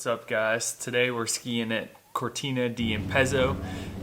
What's up, guys? Today we're skiing at Cortina di Ampezzo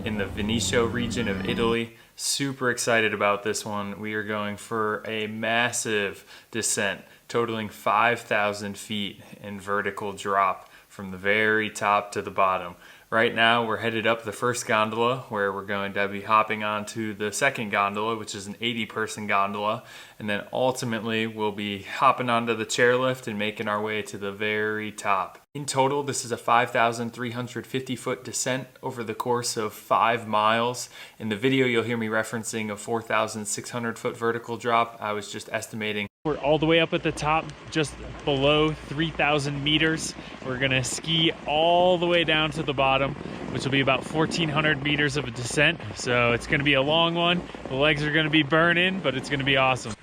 in the Veneto region of Italy. Super excited about this one. We are going for a massive descent totaling 5,000 feet in vertical drop from the very top to the bottom. Right now we're headed up the first gondola, where we're going to be hopping onto the second gondola, which is an 80-person gondola, and then ultimately we'll be hopping onto the chairlift and making our way to the very top. In total, this is a 5,350 foot descent over the course of 5 miles. In the video, you'll hear me referencing a 4,600 foot vertical drop. I was just estimating. We're all the way up at the top, just below 3,000 meters. We're gonna ski all the way down to the bottom, which will be about 1,400 meters of a descent. So it's gonna be a long one. The legs are gonna be burning, but it's gonna be awesome.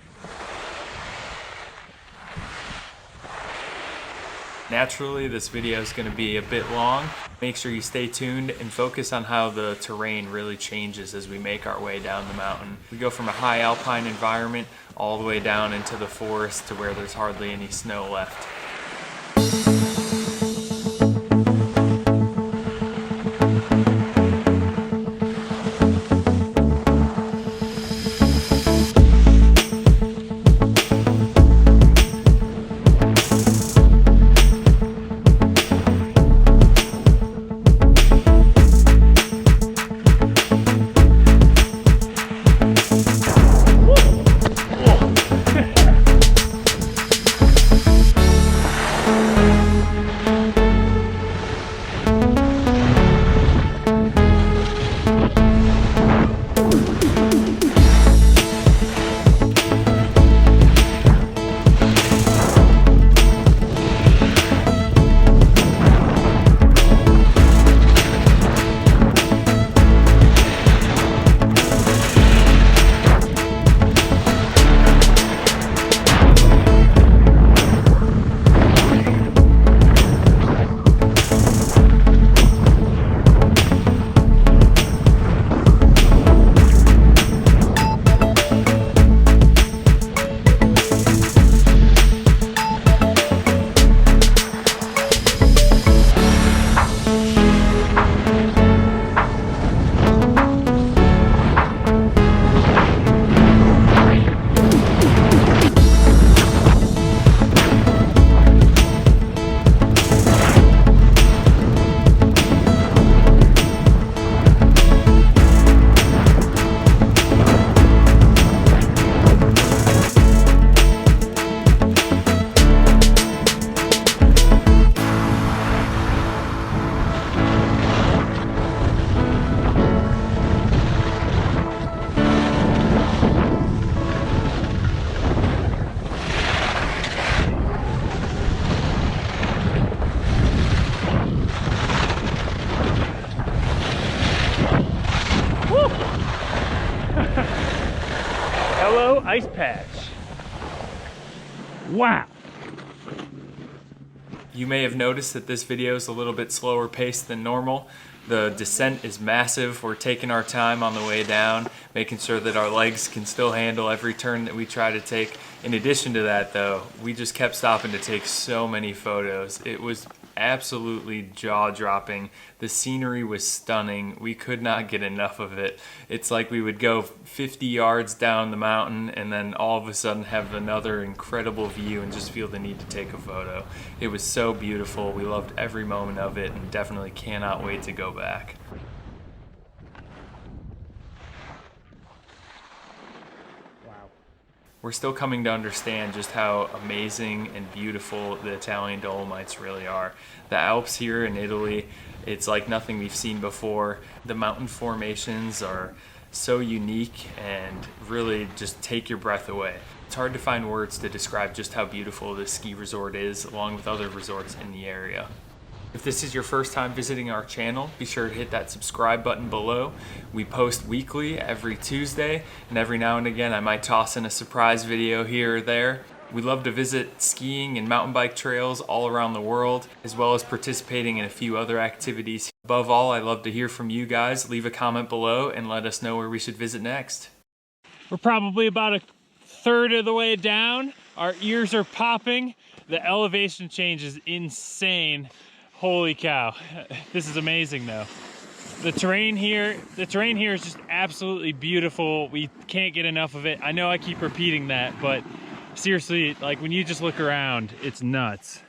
Naturally, this video is going to be a bit long. Make sure you stay tuned and focus on how the terrain really changes as we make our way down the mountain. We go from a high alpine environment all the way down into the forest to where there's hardly any snow left. Hello, ice patch. Wow. You may have noticed that this video is a little bit slower paced than normal. The descent is massive. We're taking our time on the way down, making sure that our legs can still handle every turn that we try to take. In addition to that, though, we just kept stopping to take so many photos. It was absolutely jaw-dropping. The scenery was stunning. We could not get enough of it. It's like we would go 50 yards down the mountain and then all of a sudden have another incredible view and just feel the need to take a photo. It was so beautiful. We loved every moment of it and definitely cannot wait to go back. We're still coming to understand just how amazing and beautiful the Italian Dolomites really are. The Alps here in Italy, it's like nothing we've seen before. The mountain formations are so unique and really just take your breath away. It's hard to find words to describe just how beautiful this ski resort is, along with other resorts in the area. If this is your first time visiting our channel, be sure to hit that subscribe button below. We post weekly every Tuesday, and every now and again I might toss in a surprise video here or there. We love to visit skiing and mountain bike trails all around the world, as well as participating in a few other activities. Above all, I love to hear from you guys. Leave a comment below and let us know where we should visit next. We're probably about a third of the way down. Our ears are popping. The elevation change is insane. Holy cow. This is amazing though. The terrain here is just absolutely beautiful. We can't get enough of it. I know I keep repeating that, but seriously, like when you just look around, it's nuts.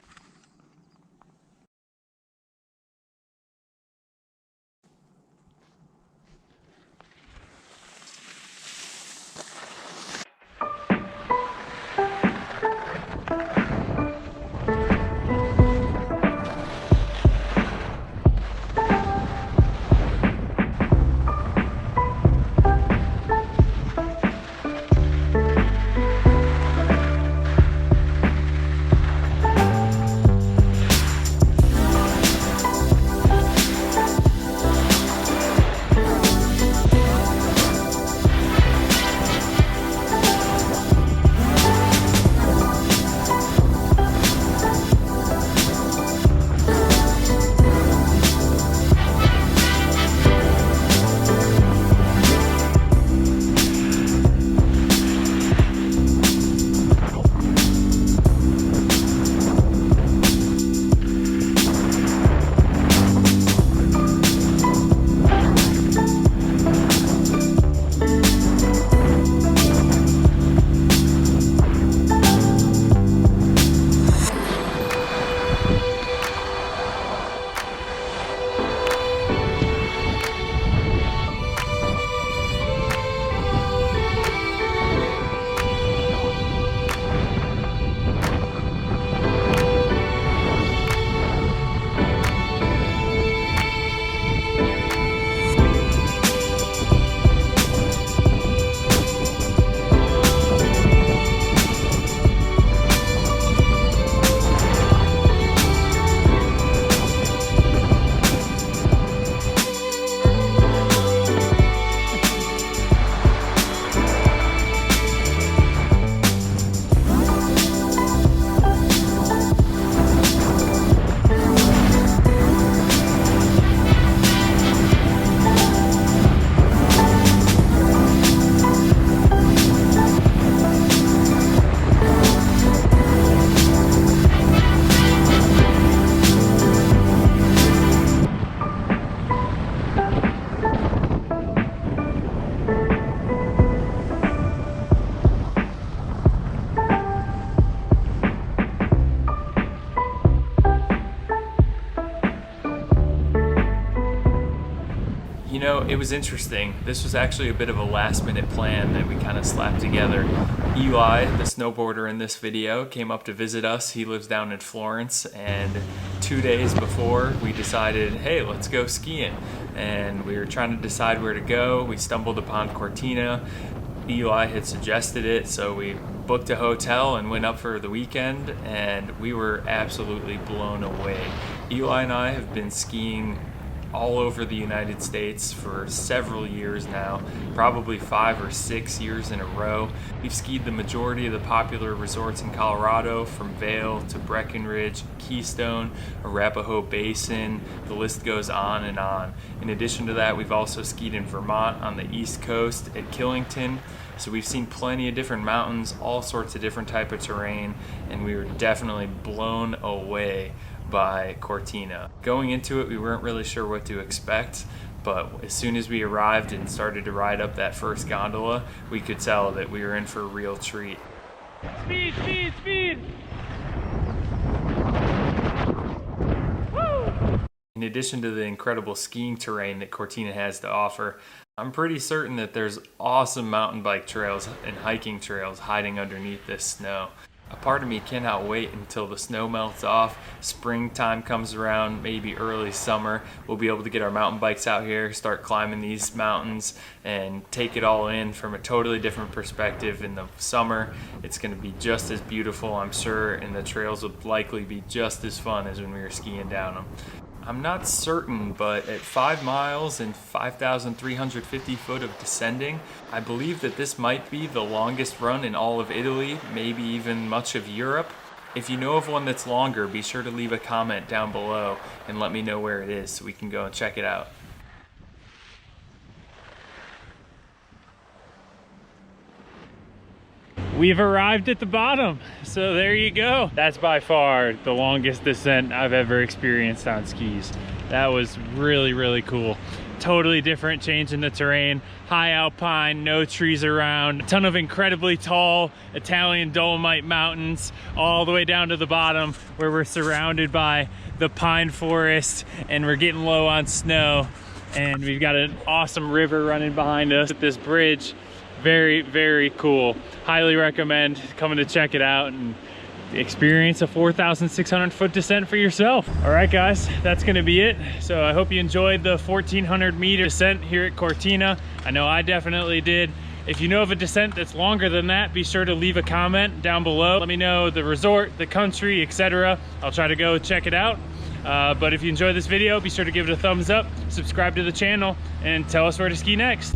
You know, it was interesting. This was actually a bit of a last minute plan that we kind of slapped together. Eli, the snowboarder in this video, came up to visit us. He lives down in Florence, and 2 days before we decided, hey, let's go skiing. And we were trying to decide where to go. We stumbled upon Cortina. Eli had suggested it, so we booked a hotel and went up for the weekend, and we were absolutely blown away. Eli and I have been skiing all over the United States for several years now, probably 5 or 6 years in a row. We've skied the majority of the popular resorts in Colorado, from Vail to Breckenridge, Keystone, Arapahoe Basin, the list goes on and on. In addition to that, we've also skied in Vermont on the East Coast at Killington. So we've seen plenty of different mountains, all sorts of different type of terrain, and we were definitely blown away by Cortina. Going into it, we weren't really sure what to expect, but as soon as we arrived and started to ride up that first gondola, we could tell that we were in for a real treat. Speed, speed, speed! Woo! In addition to the incredible skiing terrain that Cortina has to offer, I'm pretty certain that there's awesome mountain bike trails and hiking trails hiding underneath this snow. A part of me cannot wait until the snow melts off, springtime comes around, maybe early summer. We'll be able to get our mountain bikes out here, start climbing these mountains, and take it all in from a totally different perspective. In the summer, it's going to be just as beautiful, I'm sure, and the trails will likely be just as fun as when we were skiing down them. I'm not certain, but at 5 miles and 5,350 foot of descending, I believe that this might be the longest run in all of Italy, maybe even much of Europe. If you know of one that's longer, be sure to leave a comment down below and let me know where it is so we can go and check it out. We've arrived at the bottom, so there you go. That's by far the longest descent I've ever experienced on skis. That was really, really cool. Totally different change in the terrain. High alpine, no trees around, a ton of incredibly tall Italian Dolomite mountains, all the way down to the bottom where we're surrounded by the pine forest and we're getting low on snow. And we've got an awesome river running behind us at this bridge. Very, very cool. Highly recommend coming to check it out and experience a 4,600 foot descent for yourself. All right, guys, that's gonna be it. So I hope you enjoyed the 1,400 meter descent here at Cortina. I know I definitely did. If you know of a descent that's longer than that, be sure to leave a comment down below. Let me know the resort, the country, etc. I'll try to go check it out. But if you enjoyed this video, be sure to give it a thumbs up, subscribe to the channel, and tell us where to ski next.